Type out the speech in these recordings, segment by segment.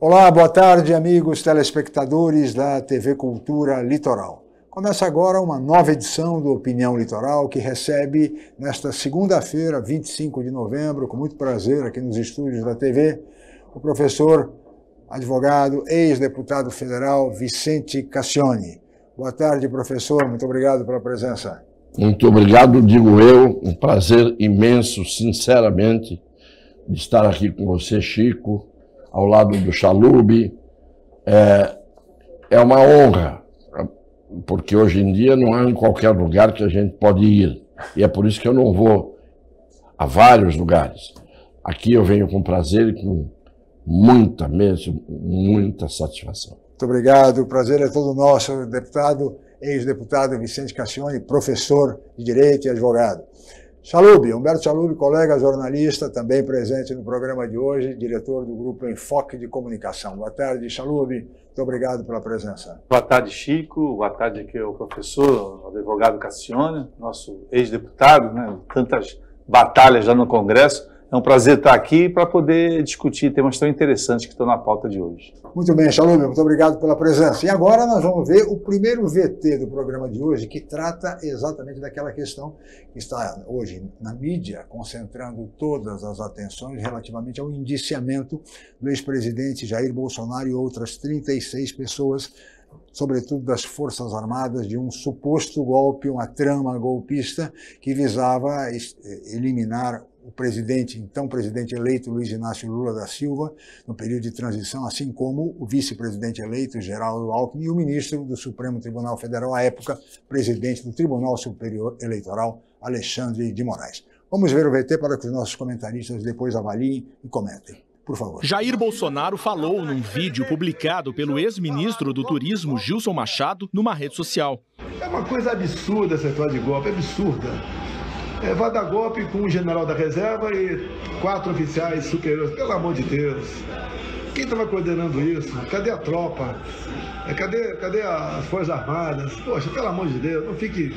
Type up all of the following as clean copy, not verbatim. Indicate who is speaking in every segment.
Speaker 1: Olá, boa tarde, amigos telespectadores da TV Cultura Litoral. Começa agora uma nova edição do Opinião Litoral, que recebe nesta segunda-feira, 25 de novembro, com muito prazer aqui nos estúdios da TV, o professor, advogado, ex-deputado federal Vicente Cassioni. Boa tarde, professor, muito obrigado pela presença.
Speaker 2: Muito obrigado, digo eu, um prazer imenso, sinceramente, de estar aqui com você, Chico, ao lado do Chalub. É uma honra, porque hoje em dia não há em qualquer lugar que a gente pode ir, e é por isso que eu não vou a vários lugares. Aqui eu venho com prazer e com muita satisfação.
Speaker 1: Muito obrigado, o prazer é todo nosso, deputado, ex-deputado Vicente Cassioni, professor de Direito e advogado. Chalub, Humberto Chalub, colega jornalista, também presente no programa de hoje, diretor do Grupo Enfoque de Comunicação. Boa tarde, Chalub, muito obrigado pela presença.
Speaker 3: Boa tarde, Chico, boa tarde aqui ao professor, ao advogado Cassioni, nosso ex-deputado, né? Tantas batalhas já no Congresso. É um prazer estar aqui para poder discutir temas tão interessantes que estão na pauta de hoje.
Speaker 1: Muito bem, Chalub, muito obrigado pela presença. E agora nós vamos ver o primeiro VT do programa de hoje, que trata exatamente daquela questão que está hoje na mídia, concentrando todas as atenções relativamente ao indiciamento do ex-presidente Jair Bolsonaro e outras 36 pessoas, sobretudo das Forças Armadas, de um suposto golpe, uma trama golpista que visava eliminar o presidente, então presidente eleito Luiz Inácio Lula da Silva, no período de transição, assim como o vice-presidente eleito Geraldo Alckmin e o ministro do Supremo Tribunal Federal, à época, presidente do Tribunal Superior Eleitoral, Alexandre de Moraes. Vamos ver o VT para que os nossos comentaristas depois avaliem e comentem. Por favor.
Speaker 4: Jair Bolsonaro falou num vídeo publicado pelo ex-ministro do Turismo, Gilson Machado, numa rede social.
Speaker 5: É uma coisa absurda essa história de golpe, absurda. Vai dar golpe com um general da reserva e 4 oficiais superiores. Pelo amor de Deus. Quem estava coordenando isso? Cadê a tropa? Cadê as Forças Armadas? Poxa, pelo amor de Deus, não fique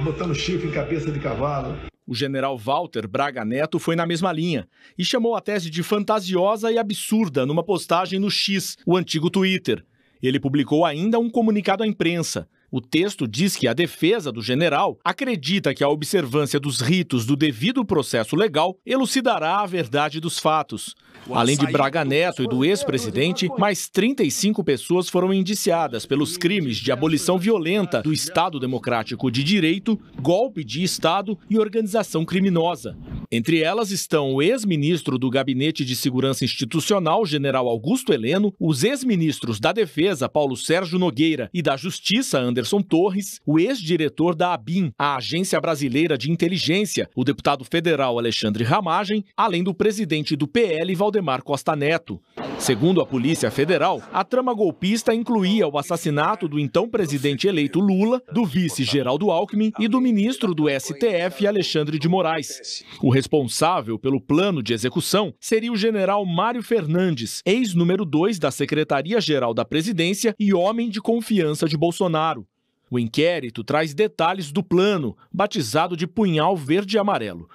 Speaker 5: botando chifre em cabeça de cavalo.
Speaker 4: O general Walter Braga Neto foi na mesma linha e chamou a tese de fantasiosa e absurda numa postagem no X, o antigo Twitter. Ele publicou ainda um comunicado à imprensa. O texto diz que a defesa do general acredita que a observância dos ritos do devido processo legal elucidará a verdade dos fatos. Além de Braga Neto e do ex-presidente, mais 35 pessoas foram indiciadas pelos crimes de abolição violenta do Estado Democrático de Direito, golpe de Estado e organização criminosa. Entre elas estão o ex-ministro do Gabinete de Segurança Institucional, general Augusto Heleno, os ex-ministros da Defesa, Paulo Sérgio Nogueira, e da Justiça, Anderson Torres, o ex-diretor da ABIN, a Agência Brasileira de Inteligência, o deputado federal Alexandre Ramagem, além do presidente do PL, Valdemar Costa Neto. Segundo a Polícia Federal, a trama golpista incluía o assassinato do então presidente eleito Lula, do vice Geraldo Alckmin e do ministro do STF, Alexandre de Moraes. O responsável pelo plano de execução seria o general Mário Fernandes, ex-número 2 da Secretaria-Geral da Presidência e homem de confiança de Bolsonaro. O inquérito traz detalhes do plano, batizado de Punhal Verde e Amarelo.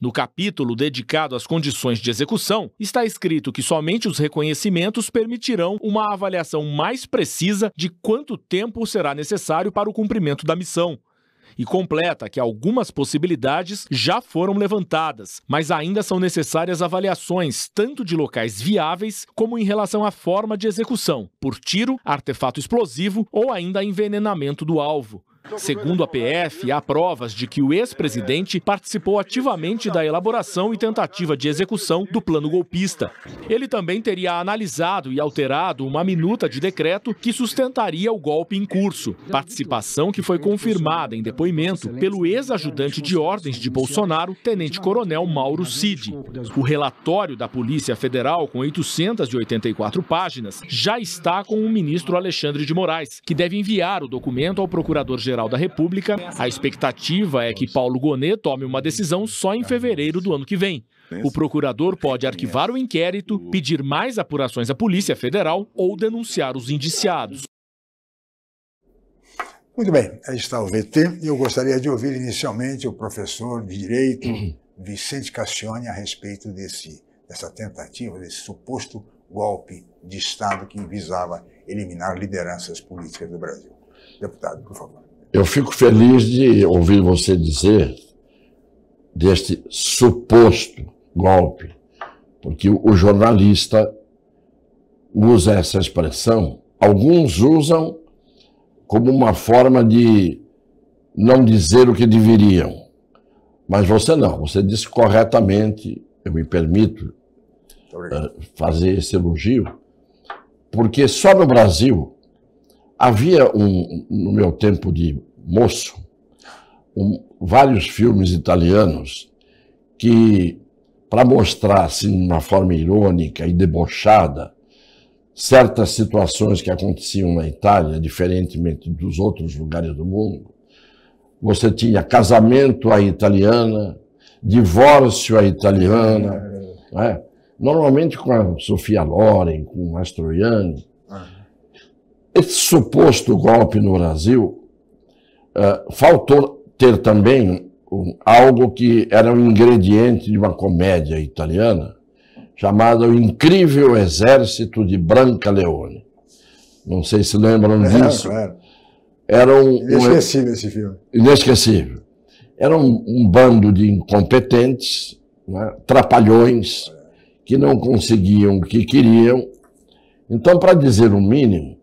Speaker 4: No capítulo dedicado às condições de execução, está escrito que somente os reconhecimentos permitirão uma avaliação mais precisa de quanto tempo será necessário para o cumprimento da missão. E completa que algumas possibilidades já foram levantadas, mas ainda são necessárias avaliações tanto de locais viáveis como em relação à forma de execução, por tiro, artefato explosivo ou ainda envenenamento do alvo. Segundo a PF, há provas de que o ex-presidente participou ativamente da elaboração e tentativa de execução do plano golpista. Ele também teria analisado e alterado uma minuta de decreto que sustentaria o golpe em curso, participação que foi confirmada em depoimento pelo ex-ajudante de ordens de Bolsonaro, tenente-coronel Mauro Cid. O relatório da Polícia Federal, com 884 páginas, já está com o ministro Alexandre de Moraes, que deve enviar o documento ao procurador-geral da República. A expectativa é que Paulo Gonet tome uma decisão só em fevereiro do ano que vem. O procurador pode arquivar o inquérito, pedir mais apurações à Polícia Federal ou denunciar os indiciados.
Speaker 1: Muito bem, aí está o VT. Eu gostaria de ouvir inicialmente o professor de Direito, Vicente Cassioni, a respeito dessa tentativa, desse suposto golpe de Estado que visava eliminar lideranças políticas do Brasil. Deputado, por favor.
Speaker 2: Eu fico feliz de ouvir você dizer deste suposto golpe, porque o jornalista usa essa expressão, alguns usam como uma forma de não dizer o que deveriam, mas você não, você disse corretamente, eu me permito fazer esse elogio, porque só no Brasil havia, no meu tempo de moço, vários filmes italianos que, para mostrar assim, de uma forma irônica e debochada, certas situações que aconteciam na Itália, diferentemente dos outros lugares do mundo, você tinha casamento à italiana, divórcio à italiana, né? Normalmente com a Sofia Loren, com o Mastroianni. Esse suposto golpe no Brasil, faltou ter também algo que era um ingrediente de uma comédia italiana, chamada O Incrível Exército de Brancaleone. Não sei se lembram disso.
Speaker 1: Claro.
Speaker 2: Era
Speaker 1: inesquecível esse filme.
Speaker 2: Inesquecível. Era um bando de incompetentes, né, trapalhões, que não conseguiam o que queriam. Então, para dizer o mínimo,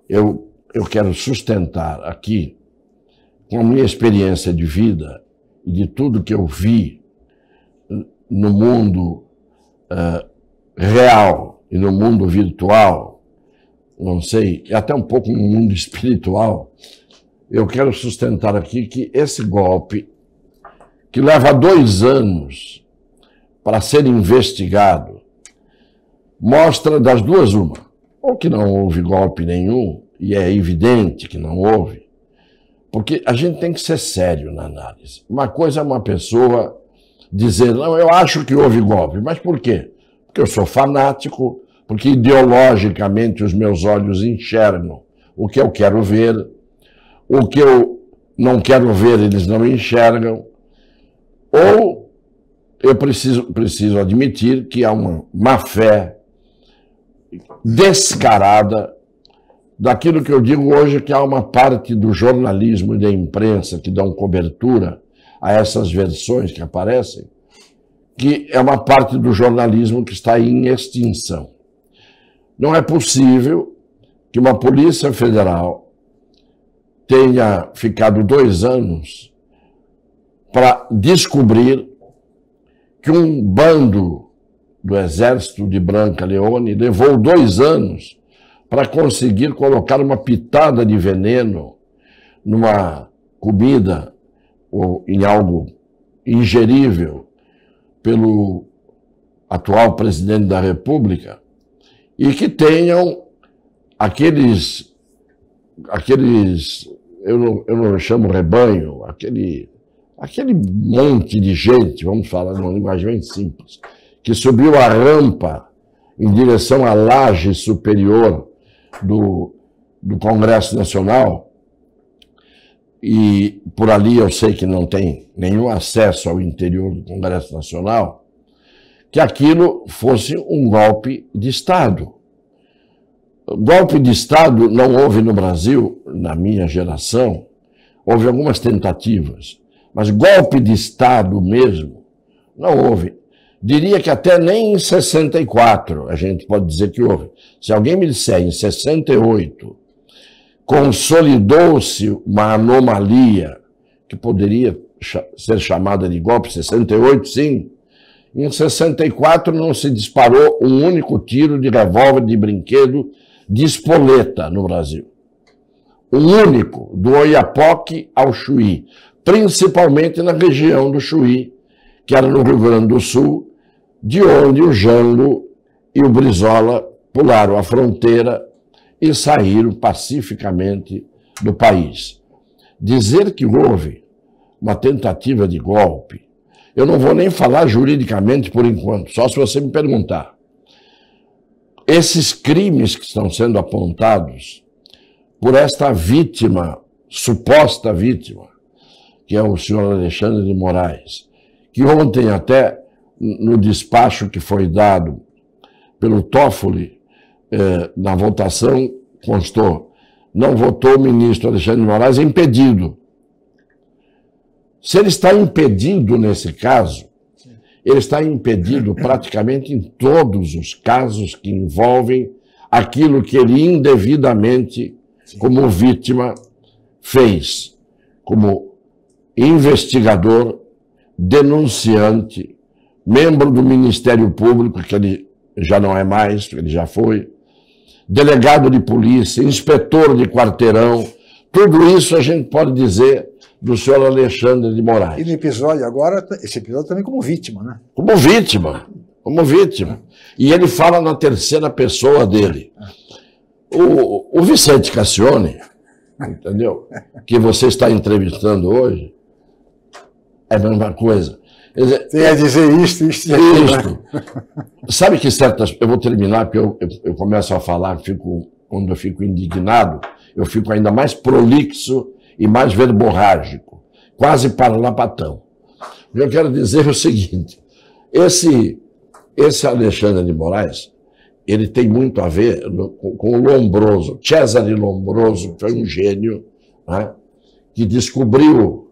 Speaker 2: eu quero sustentar aqui, com a minha experiência de vida e de tudo que eu vi no mundo real e no mundo virtual, não sei, e até um pouco no mundo espiritual, eu quero sustentar aqui que esse golpe, que leva 2 anos para ser investigado, mostra das duas uma, ou que não houve golpe nenhum, e é evidente que não houve, porque a gente tem que ser sério na análise. Uma coisa é uma pessoa dizer, não, eu acho que houve golpe, mas por quê? Porque eu sou fanático, porque ideologicamente os meus olhos enxergam o que eu quero ver, o que eu não quero ver eles não enxergam, ou eu preciso admitir que há uma má-fé descarada daquilo que eu digo hoje, que há uma parte do jornalismo e da imprensa que dão cobertura a essas versões que aparecem, que é uma parte do jornalismo que está em extinção. Não é possível que uma Polícia Federal tenha ficado 2 anos para descobrir que um bando do exército de Brancaleone levou 2 anos para conseguir colocar uma pitada de veneno numa comida ou em algo ingerível pelo atual presidente da República, e que tenham aqueles eu não chamo rebanho, aquele monte de gente, vamos falar numa linguagem bem simples, que subiu a rampa em direção à laje superior do Congresso Nacional, e por ali eu sei que não tem nenhum acesso ao interior do Congresso Nacional, que aquilo fosse um golpe de Estado. Golpe de Estado não houve no Brasil, na minha geração, houve algumas tentativas, mas golpe de Estado mesmo não houve. Diria que até nem em 64 a gente pode dizer que houve. Se alguém me disser em 68 consolidou-se uma anomalia que poderia ser chamada de golpe, 68 sim, em 64 não se disparou um único tiro de revólver de brinquedo de espoleta no Brasil. Um único, do Oiapoque ao Chuí, principalmente na região do Chuí, que era no Rio Grande do Sul, de onde o Jango e o Brizola pularam a fronteira e saíram pacificamente do país. Dizer que houve uma tentativa de golpe, eu não vou nem falar juridicamente por enquanto, só se você me perguntar. Esses crimes que estão sendo apontados por esta vítima, suposta vítima, que é o senhor Alexandre de Moraes, que ontem até no despacho que foi dado pelo Toffoli, na votação, constou, não votou o ministro Alexandre de Moraes impedido. Se ele está impedido nesse caso, ele está impedido praticamente em todos os casos que envolvem aquilo que ele indevidamente, como vítima, fez, como investigador, denunciante, membro do Ministério Público, que ele já não é mais, ele já foi, delegado de polícia, inspetor de quarteirão, tudo isso a gente pode dizer do senhor Alexandre de Moraes.
Speaker 1: E no episódio agora, esse episódio também como vítima, né?
Speaker 2: Como vítima, como vítima. E ele fala na terceira pessoa dele. O Vicente Cassione, entendeu? Que você está entrevistando hoje, é a mesma coisa. Quer dizer,
Speaker 1: tem a dizer isto.
Speaker 2: Sabe que certas... Eu vou terminar, porque eu começo a falar, quando eu fico indignado, eu fico ainda mais prolixo e mais verborrágico, quase parlapatão. O que eu quero dizer é o seguinte, esse Alexandre de Moraes, ele tem muito a ver com o Lombroso. Cesare Lombroso foi um gênio, né, que descobriu,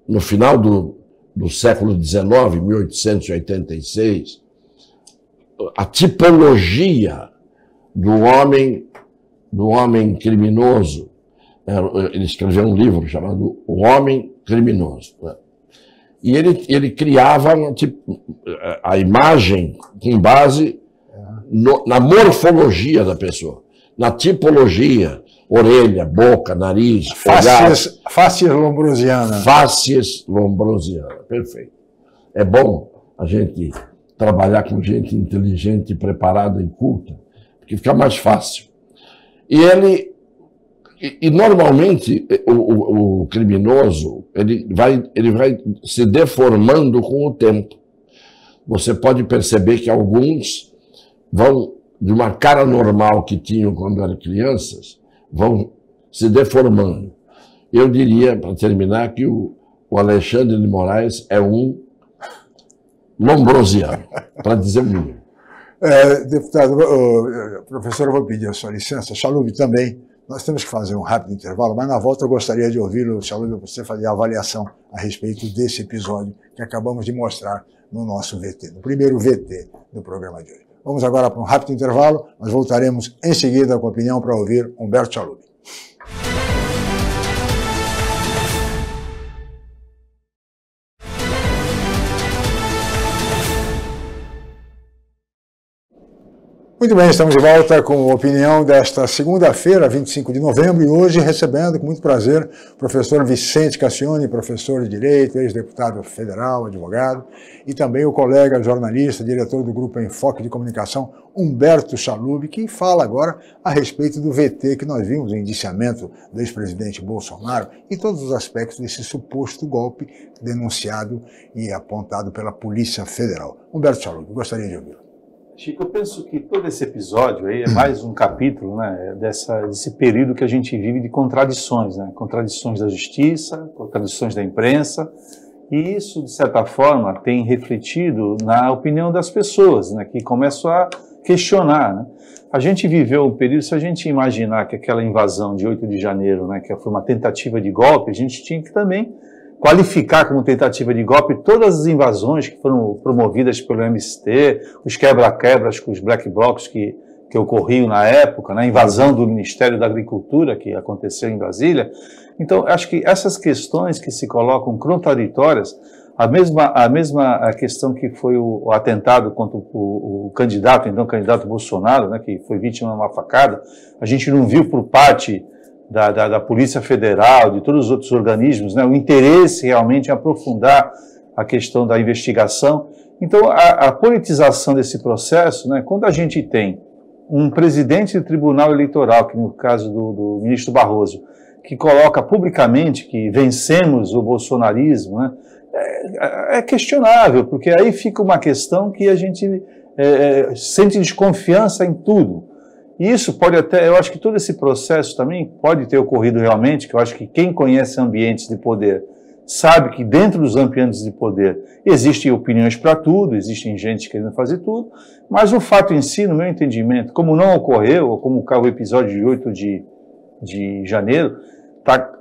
Speaker 2: no final do século XIX, 1886, a tipologia do homem criminoso. Ele escreveu um livro chamado O Homem Criminoso. E ele criava a imagem com base na morfologia da pessoa, na tipologia, orelha, boca, nariz,
Speaker 1: facies lombrosiana.
Speaker 2: Facies lombrosiana, perfeito. É bom a gente trabalhar com gente inteligente, preparada e culta, porque fica mais fácil. E normalmente o criminoso ele vai se deformando com o tempo. Você pode perceber que alguns vão, de uma cara normal que tinham quando eram crianças, vão se deformando. Eu diria, para terminar, que o Alexandre de Moraes é um lombrosiano, para dizer o mínimo.
Speaker 1: Deputado, professor, eu vou pedir a sua licença. Chalub também. Nós temos que fazer um rápido intervalo, mas na volta eu gostaria de ouvi-lo, Chalub, você fazer a avaliação a respeito desse episódio que acabamos de mostrar no nosso VT, no primeiro VT do programa de hoje. Vamos agora para um rápido intervalo, nós voltaremos em seguida com a opinião para ouvir Humberto Chalub. Muito bem, estamos de volta com a opinião desta segunda-feira, 25 de novembro, e hoje recebendo com muito prazer o professor Vicente Cassione, professor de Direito, ex-deputado federal, advogado, e também o colega jornalista, diretor do Grupo Enfoque de Comunicação, Humberto Chalub, que fala agora a respeito do VT que nós vimos, o indiciamento do ex-presidente Bolsonaro e todos os aspectos desse suposto golpe denunciado e apontado pela Polícia Federal. Humberto Chalub, gostaria de ouvi-lo.
Speaker 3: Chico, eu penso que todo esse episódio aí é mais um capítulo, né, desse período que a gente vive de contradições, né, contradições da justiça, contradições da imprensa, e isso, de certa forma, tem refletido na opinião das pessoas, né, que começam a questionar, né. A gente viveu um período, se a gente imaginar que aquela invasão de 8 de janeiro, né, que foi uma tentativa de golpe, a gente tinha que também qualificar como tentativa de golpe todas as invasões que foram promovidas pelo MST, os quebra-quebras com os black blocs que ocorriam na época, né, a invasão do Ministério da Agricultura que aconteceu em Brasília. Então, acho que essas questões que se colocam contraditórias, a mesma questão que foi o atentado contra o candidato, então o candidato Bolsonaro, né, que foi vítima de uma facada, a gente não viu por parte da Polícia Federal, de todos os outros organismos, né, o interesse realmente em aprofundar a questão da investigação. Então, a politização desse processo, né, quando a gente tem um presidente do Tribunal Eleitoral, que no caso do ministro Barroso, que coloca publicamente que vencemos o bolsonarismo, né, é questionável, porque aí fica uma questão que a gente sente desconfiança em tudo. E isso pode até, eu acho que todo esse processo também pode ter ocorrido realmente, que eu acho que quem conhece ambientes de poder sabe que dentro dos ambientes de poder existem opiniões para tudo, existem gente querendo fazer tudo, mas o fato em si, no meu entendimento, como não ocorreu, ou como o episódio de 8 de janeiro, está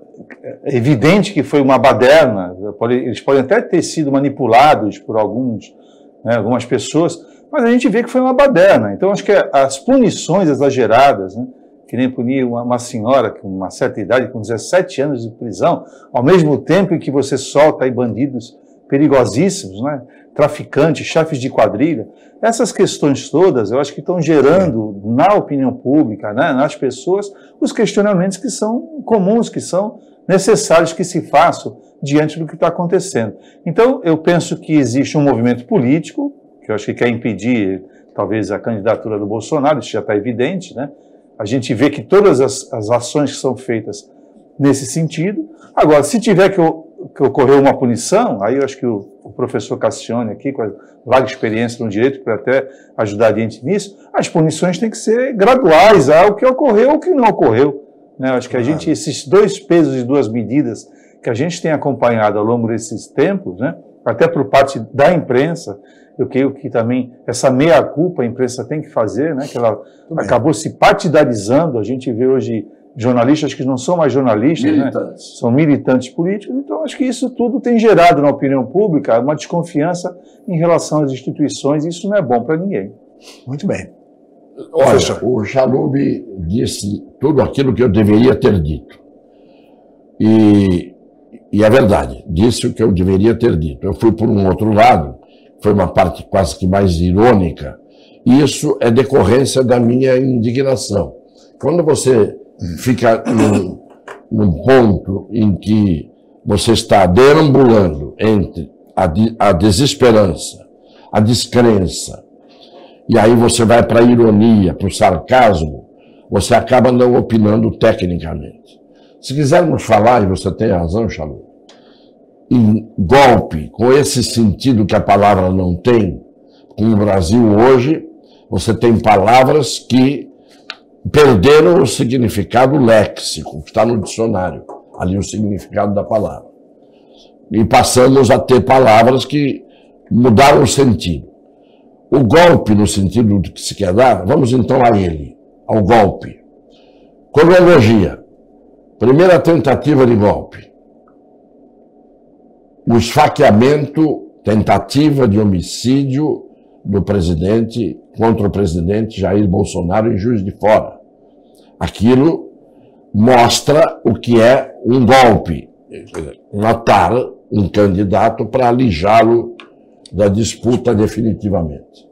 Speaker 3: evidente que foi uma baderna, eles podem até ter sido manipulados por algumas pessoas, mas a gente vê que foi uma baderna. Então, acho que as punições exageradas, né, que nem punir uma senhora com uma certa idade, com 17 anos de prisão, ao mesmo tempo em que você solta aí bandidos perigosíssimos, né, traficantes, chefes de quadrilha, essas questões todas, eu acho que estão gerando na opinião pública, né, nas pessoas, os questionamentos que são comuns, que são necessários que se façam diante do que está acontecendo. Então, eu penso que existe um movimento político, que eu acho que quer impedir, talvez, a candidatura do Bolsonaro, isso já está evidente, né? A gente vê que todas as ações que são feitas nesse sentido. Agora, se tiver que ocorrer uma punição, aí eu acho que o professor Cassione aqui, com a larga experiência no direito, para até ajudar a gente nisso, as punições têm que ser graduais ao que ocorreu ou o que não ocorreu. Né? Eu acho que esses dois pesos e duas medidas que a gente tem acompanhado ao longo desses tempos, né, até por parte da imprensa, eu creio que também essa meia-culpa a imprensa tem que fazer, né, que ela acabou se partidarizando. A gente vê hoje jornalistas que não são mais jornalistas, né, são militantes políticos. Então, acho que isso tudo tem gerado na opinião pública uma desconfiança em relação às instituições, e isso não é bom para ninguém.
Speaker 1: Muito bem.
Speaker 2: Olha, o Chalub disse tudo aquilo que eu deveria ter dito. E é verdade, disse o que eu deveria ter dito. Eu fui por um outro lado, foi uma parte quase que mais irônica, e isso é decorrência da minha indignação. Quando você fica num ponto em que você está deambulando entre a desesperança, a descrença, e aí você vai para a ironia, para o sarcasmo, você acaba não opinando tecnicamente. Se quisermos falar, e você tem razão, Chalub, em golpe, com esse sentido que a palavra não tem, no Brasil hoje, você tem palavras que perderam o significado léxico, que está no dicionário, ali o significado da palavra. E passamos a ter palavras que mudaram o sentido. O golpe, no sentido do que se quer dar, vamos então a ele, ao golpe. Cronologia. Primeira tentativa de golpe. O esfaqueamento, tentativa de homicídio do presidente contra o presidente Jair Bolsonaro em Juiz de Fora. Aquilo mostra o que é um golpe, matar um candidato para alijá-lo da disputa definitivamente.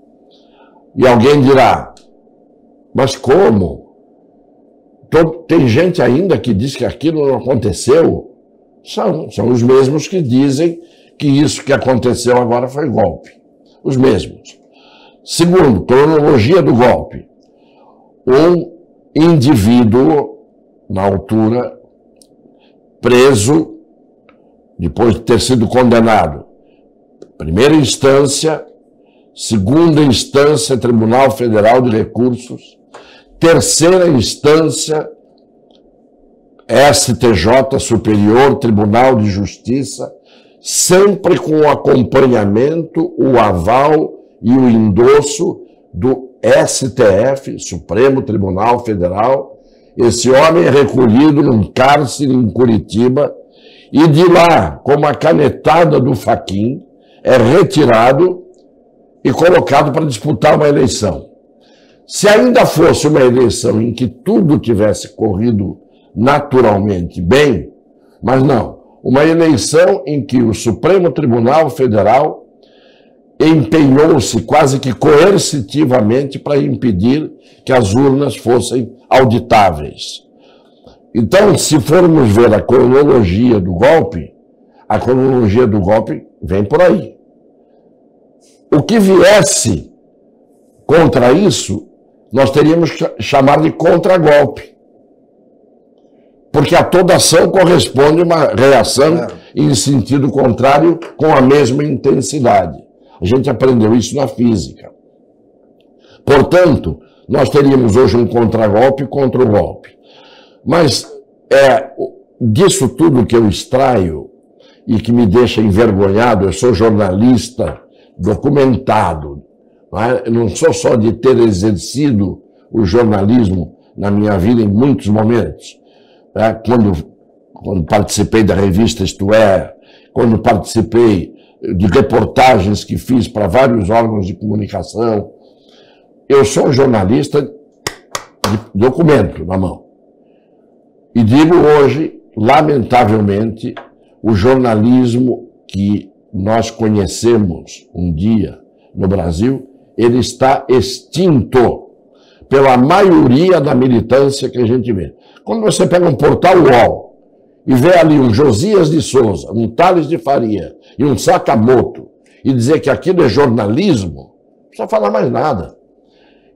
Speaker 2: E alguém dirá, mas como? Tem gente ainda que diz que aquilo não aconteceu? São os mesmos que dizem que isso que aconteceu agora foi golpe. Os mesmos. Segundo, cronologia do golpe. Um indivíduo, na altura, preso, depois de ter sido condenado. Primeira instância, segunda instância, Tribunal Federal de Recursos, terceira instância, STJ, Superior Tribunal de Justiça, sempre com o acompanhamento, o aval e o endosso do STF, Supremo Tribunal Federal. Esse homem é recolhido num cárcere em Curitiba e de lá, com uma canetada do Fachin, é retirado e colocado para disputar uma eleição. Se ainda fosse uma eleição em que tudo tivesse corrido naturalmente bem, mas não, uma eleição em que o Supremo Tribunal Federal empenhou-se quase que coercitivamente para impedir que as urnas fossem auditáveis. Então, se formos ver a cronologia do golpe vem por aí. O que viesse contra isso, nós teríamos que chamar de contragolpe. Porque a toda ação corresponde uma reação em sentido contrário com a mesma intensidade. A gente aprendeu isso na física. Portanto, nós teríamos hoje um contragolpe contra o golpe. Mas disso tudo que eu extraio e que me deixa envergonhado. Eu sou jornalista documentado. Não é? Eu não sou só de ter exercido o jornalismo na minha vida em muitos momentos. Né? Quando participei da revista Isto É, quando participei de reportagens que fiz para vários órgãos de comunicação. Eu sou um jornalista de documento na mão. E digo hoje, lamentavelmente, o jornalismo que nós conhecemos um dia no Brasil, ele está extinto pela maioria da militância que a gente vê. Quando você pega um portal UOL e vê ali um Josias de Souza, um Tales de Faria e um Sakamoto, e dizer que aquilo é jornalismo, não precisa falar mais nada.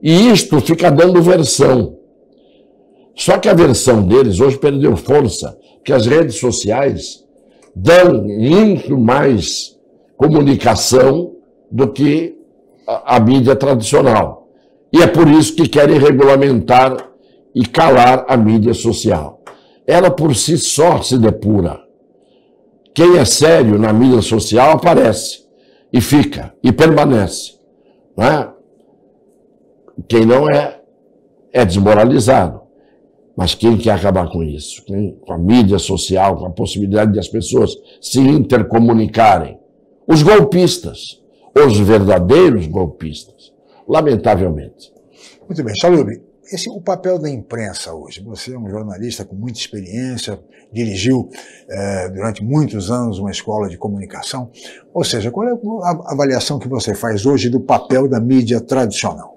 Speaker 2: E isto fica dando versão. Só que a versão deles hoje perdeu força, porque as redes sociais dão muito mais comunicação do que a mídia tradicional. E é por isso que querem regulamentar e calar a mídia social. Ela por si só se depura. Quem é sério na mídia social aparece, e fica, e permanece. Não é? Quem não é, é desmoralizado. Mas quem quer acabar com isso? Com a mídia social, com a possibilidade de as pessoas se intercomunicarem? Os golpistas, os verdadeiros golpistas, lamentavelmente.
Speaker 1: Muito bem, Salub, o papel da imprensa hoje. Você é um jornalista com muita experiência, dirigiu durante muitos anos uma escola de comunicação. Ou seja, qual é a avaliação que você faz hoje do papel da mídia tradicional?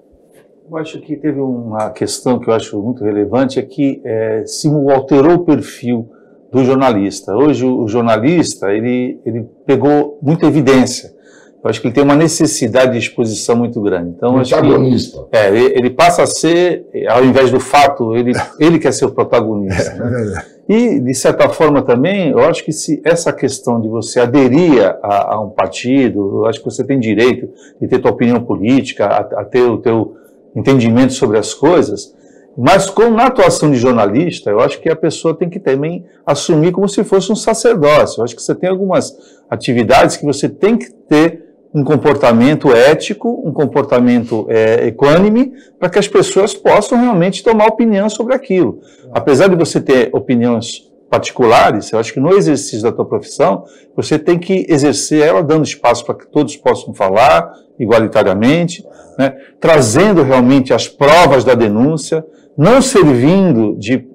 Speaker 3: Eu acho que teve uma questão que eu acho muito relevante, é que se alterou o perfil do jornalista. Hoje o jornalista, ele pegou muita evidência. Eu acho que ele tem uma necessidade de exposição muito grande. Então,
Speaker 2: protagonista.
Speaker 3: Ele passa a ser, ao invés do fato, ele quer ser o protagonista. Né? E, de certa forma, também, eu acho que se essa questão de você aderir a um partido, eu acho que você tem direito de ter tua opinião política, a ter o teu entendimento sobre as coisas, mas na atuação de jornalista, eu acho que a pessoa tem que também assumir como se fosse um sacerdócio. Eu acho que você tem algumas atividades que você tem que ter um comportamento ético, um comportamento equânime, para que as pessoas possam realmente tomar opinião sobre aquilo. Apesar de você ter opiniões particulares, eu acho que no exercício da tua profissão, você tem que exercer ela dando espaço para que todos possam falar igualitariamente, né, trazendo realmente as provas da denúncia, não servindo de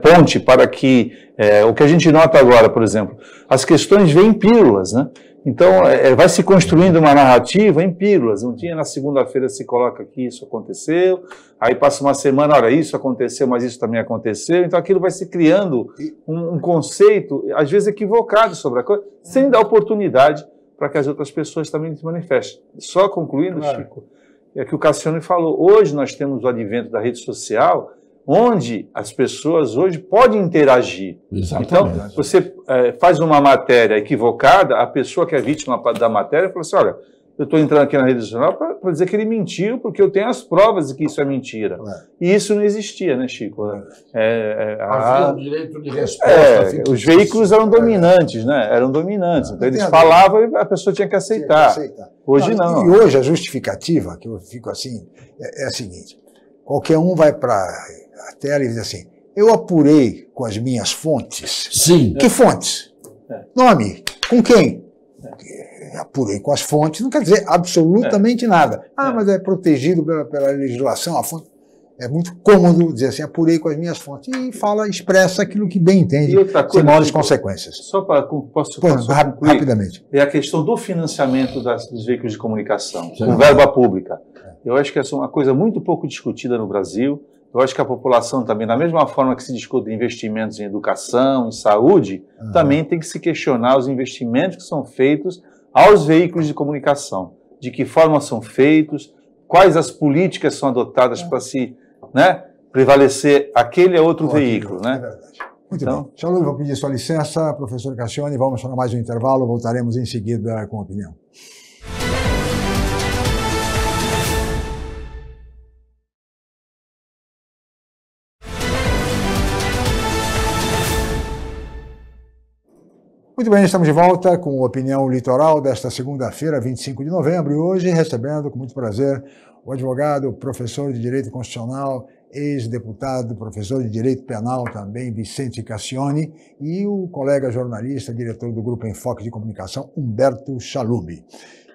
Speaker 3: ponte para que, o que a gente nota agora, por exemplo, as questões vêm em pílulas, né? Então, vai se construindo uma narrativa em pílulas. Um dia, na segunda-feira, se coloca que isso aconteceu, aí passa uma semana, olha, isso aconteceu, mas isso também aconteceu. Então, aquilo vai se criando um conceito, às vezes equivocado sobre a coisa, sem dar oportunidade para que as outras pessoas também se manifestem. Só concluindo, claro, Chico, é que o Cassiano falou, hoje nós temos o advento da rede social, onde as pessoas hoje podem interagir.
Speaker 2: Exatamente.
Speaker 3: Então, você faz uma matéria equivocada, a pessoa que é vítima da matéria fala assim, olha, eu estou entrando aqui na rede social para dizer que ele mentiu, porque eu tenho as provas de que isso é mentira. E isso não existia, né, Chico?
Speaker 2: Havia o direito de resposta.
Speaker 3: Os veículos eram dominantes, né? Eram dominantes. Então, eles falavam e a pessoa tinha que aceitar. Hoje não.
Speaker 1: E hoje a justificativa, que eu fico assim, é a seguinte, qualquer um vai para a tela e diz assim, eu apurei com as minhas fontes.
Speaker 2: Sim.
Speaker 1: Que fontes? Nome. Com quem? Apurei com as fontes, não quer dizer absolutamente nada. Mas é protegido pela legislação, a fonte. É muito cômodo dizer assim, apurei com as minhas fontes. E expressa aquilo que bem entende, sem maiores consequências.
Speaker 3: Só para posso
Speaker 1: rapidamente.
Speaker 3: É a questão do financiamento dos veículos de comunicação, com verba pública. Eu acho que essa é uma coisa muito pouco discutida no Brasil. Eu acho que a população também, da mesma forma que se discute investimentos em educação, em saúde, também tem que se questionar os investimentos que são feitos aos veículos de comunicação. De que forma são feitos, quais as políticas são adotadas para se prevalecer aquele ou outro veículo. Né?
Speaker 1: É verdade. Muito bem. Salub, vou pedir sua licença, professor Cassione, vamos para mais um intervalo, voltaremos em seguida com a opinião. Muito bem, estamos de volta com Opinião Litoral desta segunda-feira, 25 de novembro, e hoje recebendo com muito prazer o advogado, professor de Direito Constitucional, ex-deputado, professor de Direito Penal também, Vicente Cassione, e o colega jornalista, diretor do Grupo Enfoque de Comunicação, Humberto Chalub.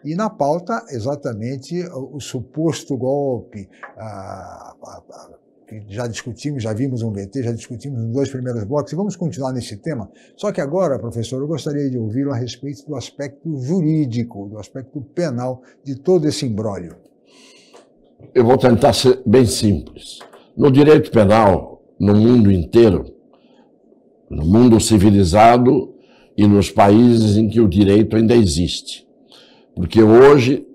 Speaker 1: E na pauta, exatamente, o suposto golpe, que já discutimos, já vimos um VT, já discutimos nos 2 primeiros blocos, e vamos continuar nesse tema. Só que agora, professor, eu gostaria de ouvi-lo a respeito do aspecto jurídico, do aspecto penal de todo esse imbróglio.
Speaker 2: Eu vou tentar ser bem simples. No direito penal, no mundo inteiro, no mundo civilizado e nos países em que o direito ainda existe. Porque hoje,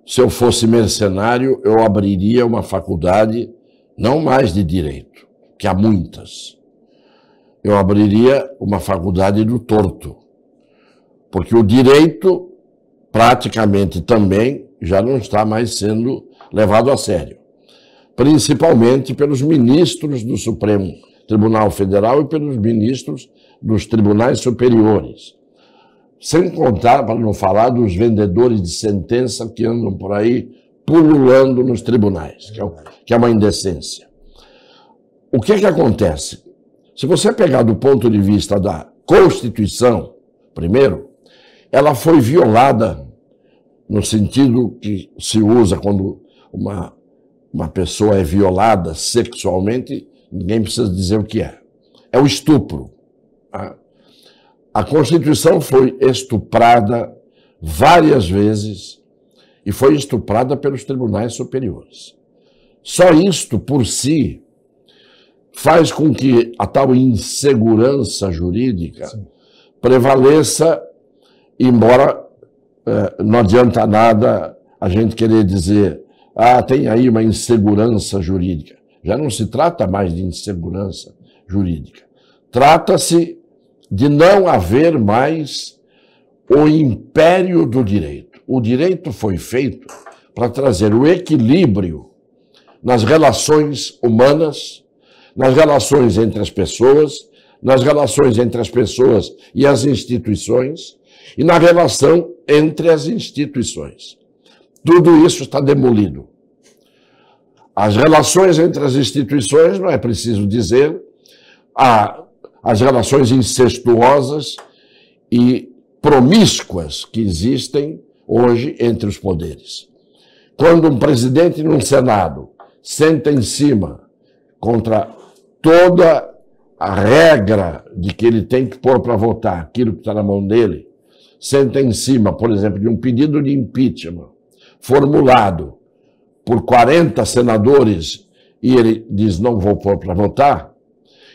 Speaker 2: se eu fosse mercenário, eu abriria uma faculdade, não mais de direito, que há muitas. Eu abriria uma faculdade do torto. Porque o direito, praticamente também, já não está mais sendo levado a sério. Principalmente pelos ministros do Supremo Tribunal Federal e pelos ministros dos tribunais superiores. Sem contar, para não falar, dos vendedores de sentença que andam por aí pululando nos tribunais, que é uma indecência. O que acontece? Se você pegar do ponto de vista da Constituição, primeiro, ela foi violada no sentido que se usa quando uma pessoa é violada sexualmente, ninguém precisa dizer o que é. É o estupro. A Constituição foi estuprada várias vezes e foi estuprada pelos tribunais superiores. Só isto, por si, faz com que a tal insegurança jurídica prevaleça, embora não adianta nada a gente querer dizer tem aí uma insegurança jurídica. Já não se trata mais de insegurança jurídica. Trata-se de não haver mais o império do direito. O direito foi feito para trazer o equilíbrio nas relações humanas, nas relações entre as pessoas, nas relações entre as pessoas e as instituições, e na relação entre as instituições. Tudo isso está demolido. As relações entre as instituições, não é preciso dizer, as relações incestuosas e promíscuas que existem hoje entre os poderes. Quando um presidente e um Senado senta em cima contra toda a regra de que ele tem que pôr para votar aquilo que está na mão dele, senta em cima, por exemplo, de um pedido de impeachment formulado por 40 senadores e ele diz não vou pôr para votar,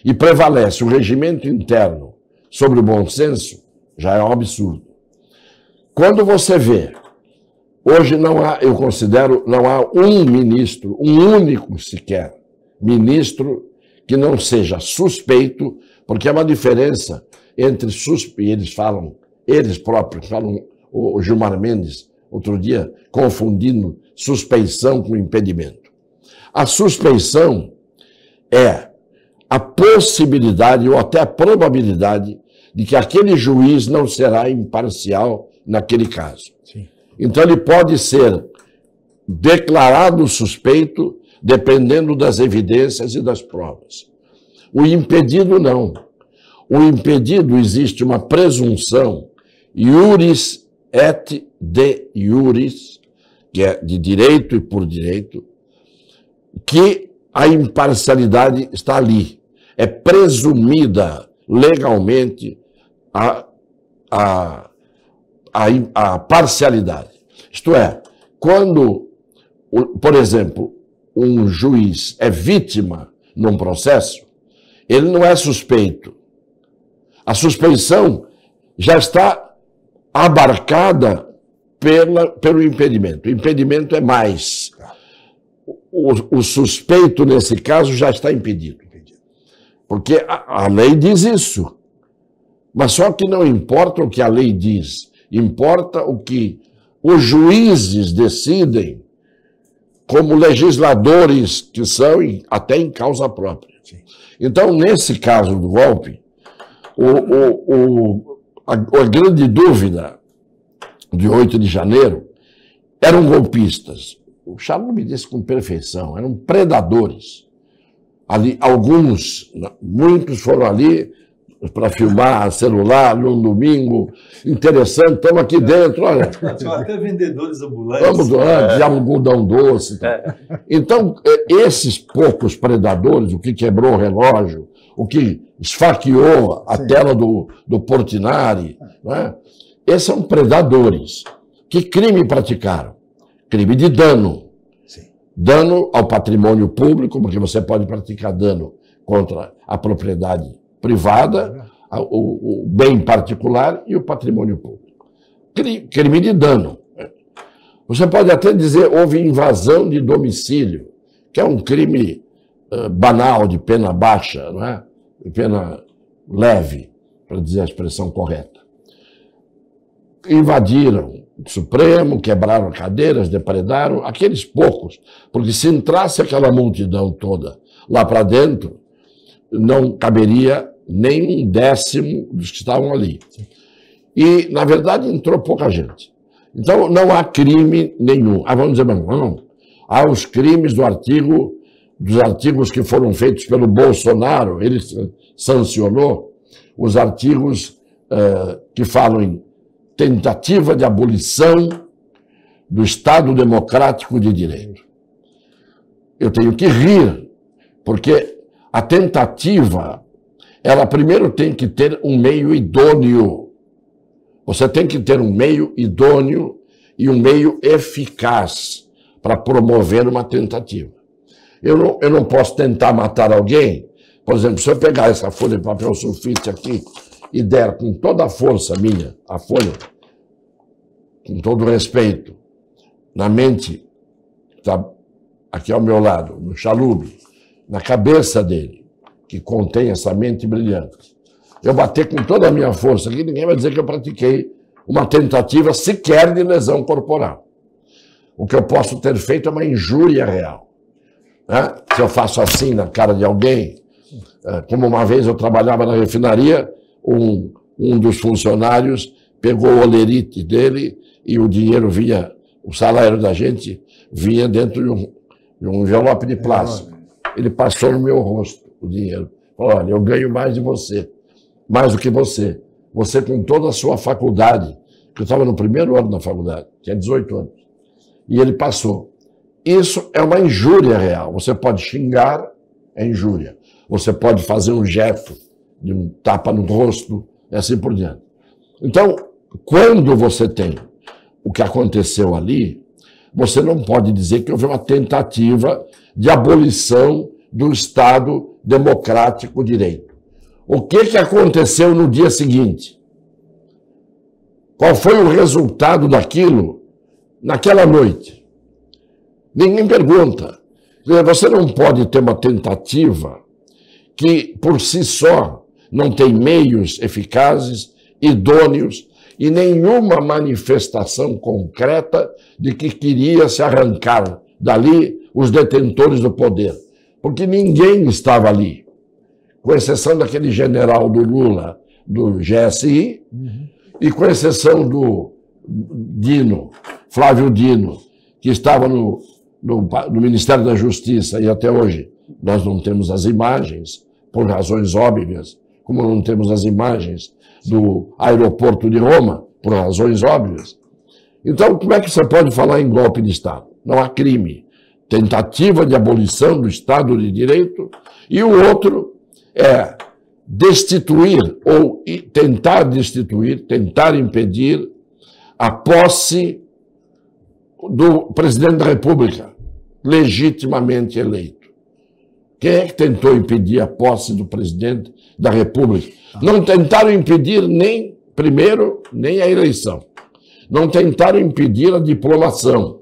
Speaker 2: e prevalece o regimento interno sobre o bom senso, já é um absurdo. Quando você vê, hoje não há, eu considero, não há um ministro, um único sequer, ministro que não seja suspeito, porque há uma diferença entre suspeito, eles próprios falam, o Gilmar Mendes, outro dia, confundindo suspeição com impedimento. A suspeição é a possibilidade ou até a probabilidade de que aquele juiz não será imparcial naquele caso. Sim. Então ele pode ser declarado suspeito dependendo das evidências e das provas. O impedido não. O impedido existe uma presunção iuris et de iuris, que é de direito e por direito, que a imparcialidade está ali. É presumida legalmente a parcialidade. Isto é, quando, por exemplo, um juiz é vítima num processo, ele não é suspeito. A suspeição já está abarcada pelo impedimento. O impedimento é mais. O suspeito, nesse caso, já está impedido. Porque a lei diz isso. Mas só que não importa o que a lei diz, importa o que os juízes decidem como legisladores que são, até em causa própria. Então, nesse caso do golpe, a grande dúvida de 8 de janeiro eram golpistas. O Chalub me disse com perfeição, eram predadores. Ali, muitos foram ali para filmar celular num domingo, interessante, estamos aqui dentro, olha.
Speaker 6: Tinha até vendedores ambulantes.
Speaker 2: Vamos de algodão doce. Então, esses poucos predadores, o que quebrou o relógio, o que esfaqueou a tela do Portinari, né? Esses são predadores. Que crime praticaram? Crime de dano.
Speaker 1: Sim.
Speaker 2: Dano ao patrimônio público, porque você pode praticar dano contra a propriedade privada, o bem particular e o patrimônio público. Crime de dano. Você pode até dizer houve invasão de domicílio, que é um crime banal, de pena baixa, não é? De pena leve, para dizer a expressão correta. Invadiram o Supremo, quebraram cadeiras, depredaram, aqueles poucos, porque se entrasse aquela multidão toda lá para dentro, não caberia nem 1/10 dos que estavam ali. E, na verdade, entrou pouca gente. Então, não há crime nenhum. Vamos dizer, não. Há os crimes dos artigos que foram feitos pelo Bolsonaro, ele sancionou, os artigos que falam em tentativa de abolição do Estado Democrático de Direito. Eu tenho que rir, porque a tentativa, ela primeiro tem que ter um meio idôneo. Você tem que ter um meio idôneo e um meio eficaz para promover uma tentativa. Eu não posso tentar matar alguém. Por exemplo, se eu pegar essa folha de papel sulfite aqui e der com toda a força minha, a folha, com todo respeito, na mente, que está aqui ao meu lado, no Chalub, na cabeça dele, que contém essa mente brilhante, eu bater com toda a minha força aqui, ninguém vai dizer que eu pratiquei uma tentativa sequer de lesão corporal. O que eu posso ter feito é uma injúria real. Né? Se eu faço assim na cara de alguém, como uma vez eu trabalhava na refinaria, um dos funcionários pegou o olerite dele e o dinheiro vinha, o salário da gente vinha dentro de um envelope de plástico. Ele passou no meu rosto o dinheiro. Olha, eu ganho mais de você, mais do que você. Você com toda a sua faculdade, que eu estava no primeiro ano da faculdade, tinha 18 anos, e ele passou. Isso é uma injúria real. Você pode xingar, é injúria. Você pode fazer um gesto de um tapa no rosto, e assim por diante. Então, quando você tem o que aconteceu ali, você não pode dizer que houve uma tentativa de abolição do Estado Democrático de Direito. O que aconteceu no dia seguinte? Qual foi o resultado daquilo naquela noite? Ninguém pergunta. Você não pode ter uma tentativa que, por si só, não tem meios eficazes, idôneos e nenhuma manifestação concreta de que queria se arrancar dali os detentores do poder. Porque ninguém estava ali, com exceção daquele general do Lula, do GSI, e com exceção do Dino, Flávio Dino, que estava no Ministério da Justiça, e até hoje nós não temos as imagens, por razões óbvias, como não temos as imagens do aeroporto de Roma, por razões óbvias. Então, como é que você pode falar em golpe de Estado? Não há crime. Tentativa de abolição do Estado de Direito, e o outro é destituir ou tentar destituir, tentar impedir a posse do presidente da República, legitimamente eleito. Quem é que tentou impedir a posse do presidente da República? Não tentaram impedir primeiro, nem a eleição. Não tentaram impedir a diplomação.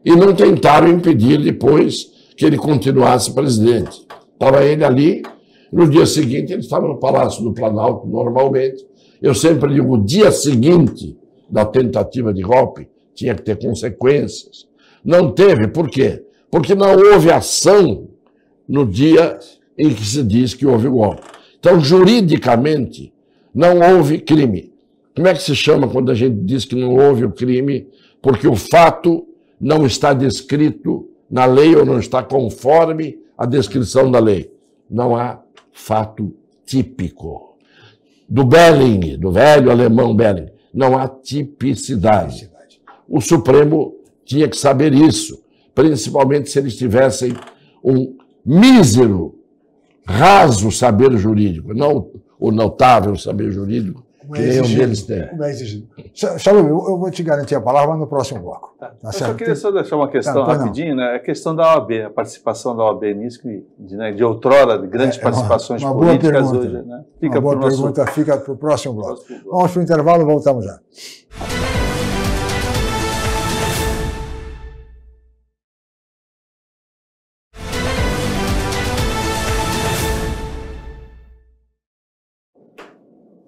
Speaker 2: E não tentaram impedir depois que ele continuasse presidente. Estava ele ali, no dia seguinte ele estava no Palácio do Planalto, normalmente. Eu sempre digo, o dia seguinte da tentativa de golpe tinha que ter consequências. Não teve, por quê? Porque não houve ação no dia em que se diz que houve golpe. Então, juridicamente, Não houve crime. Como é que se chama quando a gente diz que não houve o crime? Porque o fato não está descrito na lei ou não está conforme a descrição da lei. Não há fato típico. Do Belling, do velho alemão Belling, não há tipicidade. O Supremo tinha que saber isso, principalmente se eles tivessem um mísero, raso saber jurídico, não o notável saber jurídico que nenhum deles tem.
Speaker 1: Chalubi, eu vou te garantir a palavra no próximo bloco.
Speaker 3: Tá. Eu só queria só deixar uma questão rapidinho, né? A questão da OAB, a participação da OAB nisso, de outrora, de grandes participações
Speaker 1: uma
Speaker 3: políticas
Speaker 1: boa
Speaker 3: hoje. Né?
Speaker 1: Fica uma boa pergunta, fica para o próximo bloco. Vamos para o intervalo, voltamos já.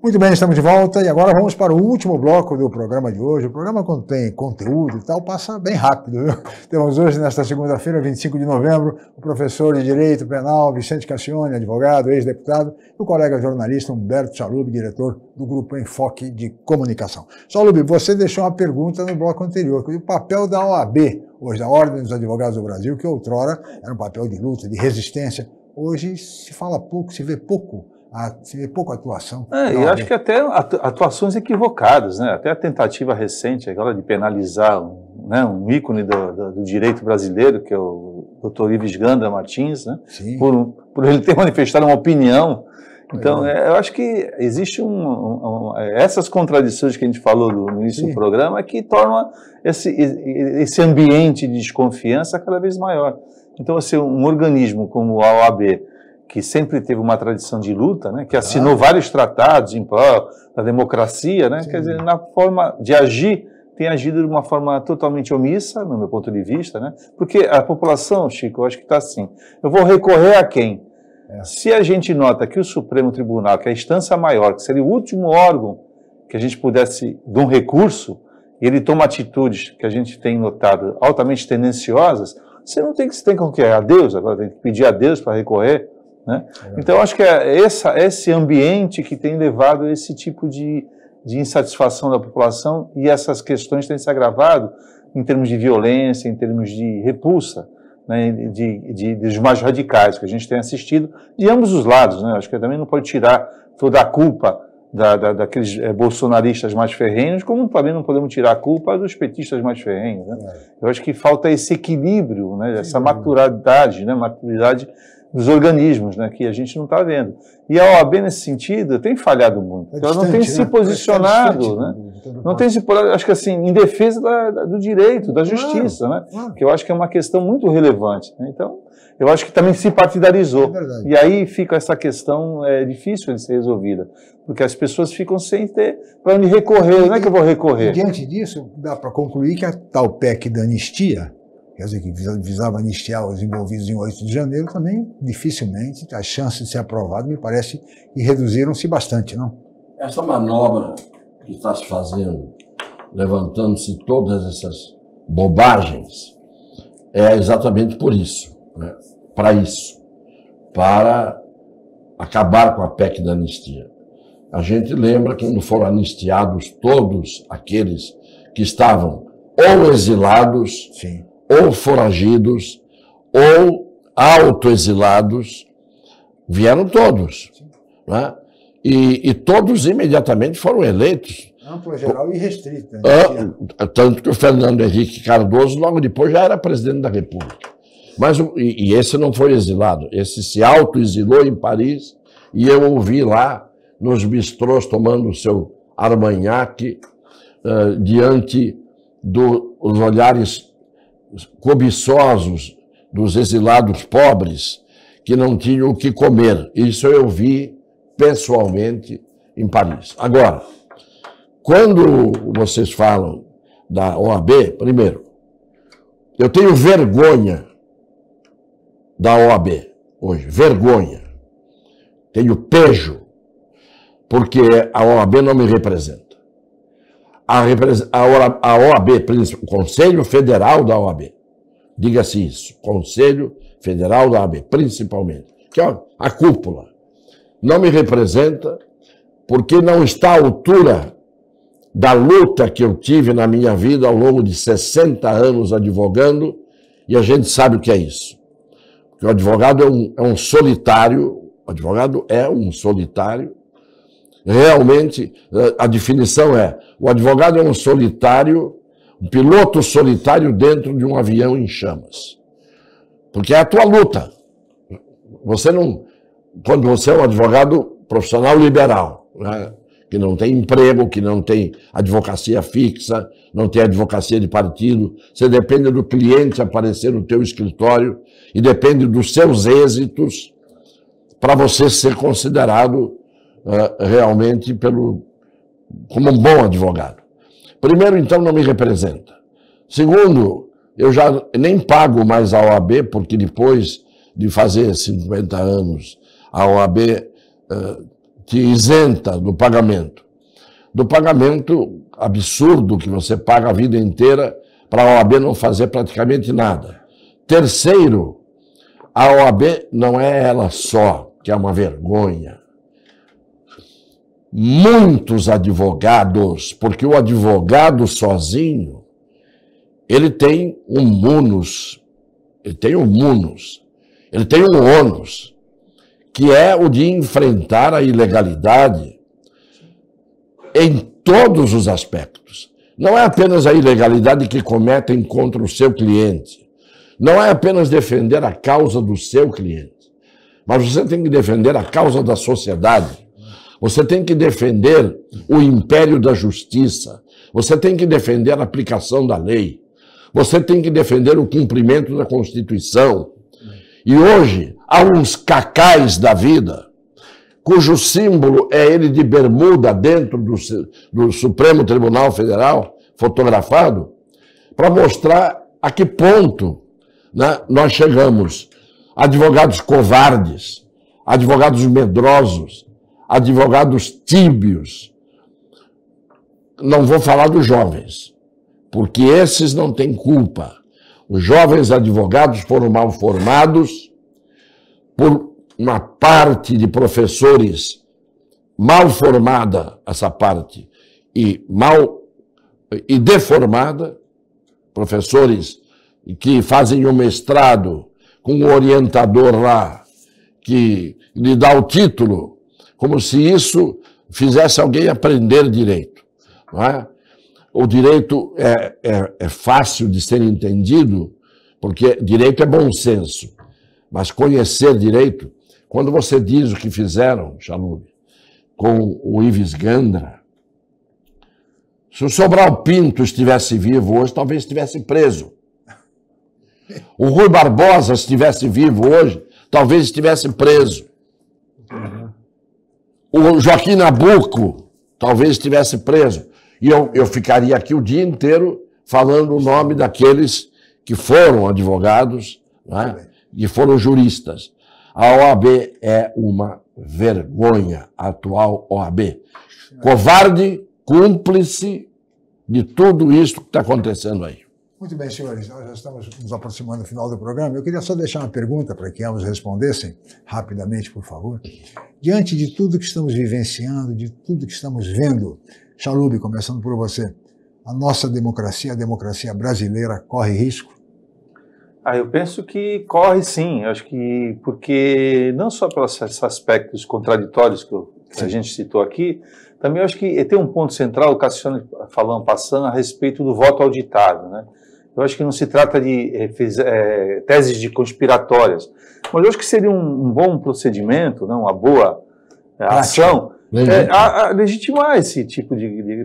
Speaker 1: Muito bem, estamos de volta e agora vamos para o último bloco do programa de hoje. O programa contém conteúdo e tal, passa bem rápido, viu? Temos hoje, nesta segunda-feira, 25 de novembro, o professor de Direito Penal Vicente Cassione, advogado, ex-deputado, e o colega jornalista Humberto Chalubi, diretor do Grupo Enfoque de Comunicação. Chalubi, você deixou uma pergunta no bloco anterior, o papel da OAB, hoje da Ordem dos Advogados do Brasil, que outrora era um papel de luta, de resistência, hoje se fala pouco, se vê pouco atuação.
Speaker 3: Eu acho que até atuações equivocadas, né? Até a tentativa recente agora de penalizar um ícone do direito brasileiro, que é o Dr. Ives Gandra Martins, né? Por ele ter manifestado uma opinião. Então, eu acho que existe essas contradições que a gente falou no início do programa que tornam esse ambiente de desconfiança cada vez maior. Então, assim, um organismo como a OAB, que sempre teve uma tradição de luta, né, que assinou vários tratados em prol da democracia, né, quer dizer, na forma de agir, tem agido de uma forma totalmente omissa, no meu ponto de vista, né, porque a população, Chico, eu acho que está assim, eu vou recorrer a quem? Se a gente nota que o Supremo Tribunal, que é a instância maior, que seria o último órgão que a gente pudesse, de um recurso, e ele toma atitudes que a gente tem notado altamente tendenciosas, você não tem que recorrer a Deus, agora tem que pedir a Deus para recorrer, né? Então, eu acho que é esse ambiente que tem levado a esse tipo de insatisfação da população e essas questões têm se agravado em termos de violência, em termos de repulsa, né, dos mais radicais que a gente tem assistido de ambos os lados. Né? Acho que também não pode tirar toda a culpa daqueles bolsonaristas mais ferrenhos, como também não podemos tirar a culpa dos petistas mais ferrenhos. Né? Eu acho que falta esse equilíbrio, né, essa maturidade dos organismos, né, que a gente não está vendo. E a OAB, nesse sentido, tem falhado muito. Ela não tem se posicionado, né? Não tem se posicionado, acho que assim, em defesa do direito, da justiça, né? Que eu acho que é uma questão muito relevante. Né? Então, eu acho que também se partidarizou. E aí fica essa questão difícil de ser resolvida, porque as pessoas ficam sem ter para onde recorrer. Não é que eu vou recorrer.
Speaker 1: E diante disso, dá para concluir que a tal PEC da anistia, quer dizer, que visava anistiar os envolvidos em 8 de janeiro, também dificilmente as chances de ser aprovado, me parece, que reduziram-se bastante, não?
Speaker 2: Essa manobra que está se fazendo, levantando-se todas essas bobagens, é exatamente por isso, né? Para acabar com a PEC da anistia. A gente lembra quando foram anistiados todos aqueles que estavam ou exilados, ou foragidos, ou autoexilados, vieram todos. Né? E todos imediatamente foram eleitos.
Speaker 1: Ampla, geral e restrita.
Speaker 2: Tanto que o Fernando Henrique Cardoso, logo depois, já era presidente da República. Mas, e esse não foi exilado, esse se autoexilou em Paris, e eu ouvi lá, nos bistrôs, tomando o seu armanhaque, diante dos olhares cobiçosos dos exilados pobres que não tinham o que comer. Isso eu vi pessoalmente em Paris. Agora, quando vocês falam da OAB, primeiro, eu tenho vergonha da OAB hoje, vergonha. Tenho pejo, porque a OAB não me representa. A OAB, o Conselho Federal da OAB, diga-se isso, Conselho Federal da OAB, principalmente, que é a cúpula, não me representa porque não está à altura da luta que eu tive na minha vida ao longo de 60 anos advogando, e a gente sabe o que é isso. Porque o advogado é um solitário, o advogado é um solitário. Realmente, a definição é, o advogado é um solitário, um piloto solitário dentro de um avião em chamas. Porque é a tua luta. Você não, quando você é um advogado profissional liberal, né, que não tem emprego, que não tem advocacia fixa, não tem advocacia de partido, você depende do cliente aparecer no teu escritório e depende dos seus êxitos para você ser considerado realmente como um bom advogado. Primeiro, então, não me representa. Segundo, eu já nem pago mais a OAB, porque depois de fazer 50 anos, a OAB te isenta do pagamento. Do pagamento absurdo que você paga a vida inteira para a OAB não fazer praticamente nada. Terceiro, a OAB não é ela só, que é uma vergonha. Muitos advogados, porque o advogado sozinho, ele tem um munus, ele tem um ônus, que é o de enfrentar a ilegalidade em todos os aspectos. Não é apenas a ilegalidade que cometem contra o seu cliente, não é apenas defender a causa do seu cliente, mas você tem que defender a causa da sociedade. Você tem que defender o império da justiça. Você tem que defender a aplicação da lei. Você tem que defender o cumprimento da Constituição. E hoje, há uns cacais da vida, cujo símbolo é ele de bermuda dentro do Supremo Tribunal Federal, fotografado, para mostrar a que ponto, né, nós chegamos. Advogados covardes, advogados medrosos, advogados tíbios. Não vou falar dos jovens, porque esses não têm culpa. Os jovens advogados foram mal formados por uma parte de professores mal formada, essa parte, e deformada, professores que fazem um mestrado com um orientador lá, que lhe dá o título, como se isso fizesse alguém aprender direito. Não é? O direito é fácil de ser entendido, porque direito é bom senso. Mas conhecer direito, quando você diz o que fizeram, Chalub, com o Ives Gandra, se o Sobral Pinto estivesse vivo hoje, talvez estivesse preso. O Rui Barbosa estivesse vivo hoje, talvez estivesse preso. O Joaquim Nabuco talvez estivesse preso. E eu ficaria aqui o dia inteiro falando o nome daqueles que foram advogados, né, e foram juristas. A OAB é uma vergonha, a atual OAB. Covarde, cúmplice de tudo isso que está acontecendo aí.
Speaker 1: Muito bem, senhores, nós já estamos nos aproximando do final do programa. Eu queria só deixar uma pergunta para que ambos respondessem, rapidamente, por favor. Diante de tudo que estamos vivenciando, de tudo que estamos vendo, Chalub, começando por você, a nossa democracia, a democracia brasileira, corre risco?
Speaker 3: Eu penso que corre sim, eu acho que porque não só pelos aspectos contraditórios que a gente citou aqui, também eu acho que tem um ponto central, o Cassiano passando a respeito do voto auditado, né? Eu acho que não se trata de teses de conspiratórias, mas eu acho que seria um bom procedimento, né, uma boa ação, legitimar esse tipo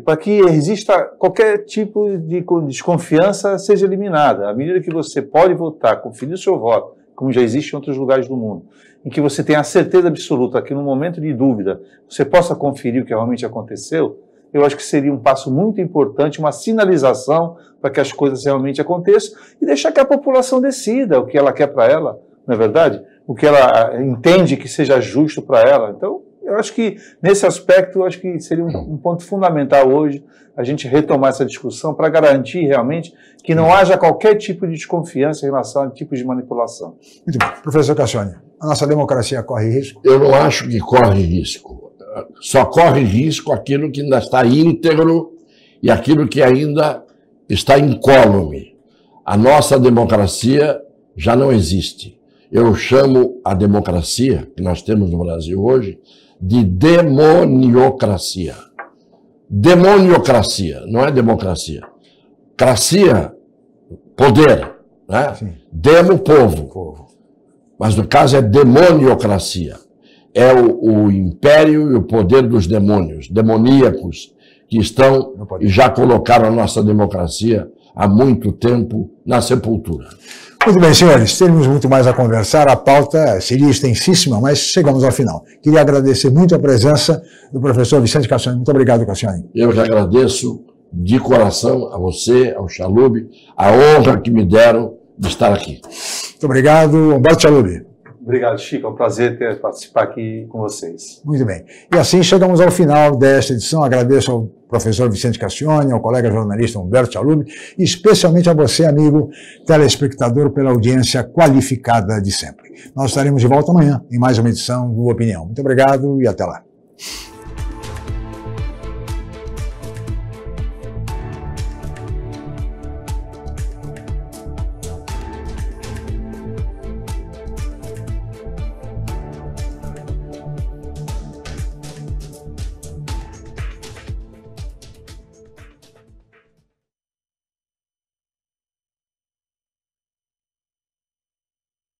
Speaker 3: para que exista qualquer tipo de desconfiança seja eliminada. À medida que você pode votar, conferir o seu voto, como já existe em outros lugares do mundo, em que você tem a certeza absoluta que no momento de dúvida você possa conferir o que realmente aconteceu, eu acho que seria um passo muito importante, uma sinalização para que as coisas realmente aconteçam e deixar que a população decida o que ela quer para ela, não é verdade? O que ela entende que seja justo para ela. Então, eu acho que, nesse aspecto, eu acho que seria um ponto fundamental hoje a gente retomar essa discussão para garantir realmente que não haja qualquer tipo de desconfiança em relação a tipos de manipulação.
Speaker 1: Muito bem. Professor Cassiano, a nossa democracia corre risco?
Speaker 2: Eu não acho que corre risco. só corre risco aquilo que ainda está íntegro e aquilo que ainda está incólume. A nossa democracia já não existe. Eu chamo a democracia que nós temos no Brasil hoje de demoniocracia. Demoniocracia, não é democracia. Cracia, poder, né? Demo, povo. Mas no caso é demoniocracia. É o império e o poder dos demônios, demoníacos, que estão e já colocaram a nossa democracia há muito tempo na sepultura.
Speaker 1: Muito bem, senhores, temos muito mais a conversar, a pauta seria extensíssima, mas chegamos ao final. Queria agradecer muito a presença do professor Vicente Cassione. Muito obrigado, Cassione.
Speaker 2: Eu que agradeço de coração a você, ao Chalub, a honra que me deram de estar aqui.
Speaker 1: Muito obrigado, Humberto Chalub.
Speaker 3: Obrigado, Chico. É um prazer participar aqui com vocês.
Speaker 1: Muito bem. E assim chegamos ao final desta edição. Agradeço ao professor Vicente Cassione, ao colega jornalista Humberto Chalub, e especialmente a você, amigo telespectador, pela audiência qualificada de sempre. Nós estaremos de volta amanhã em mais uma edição do Opinião. Muito obrigado e até lá.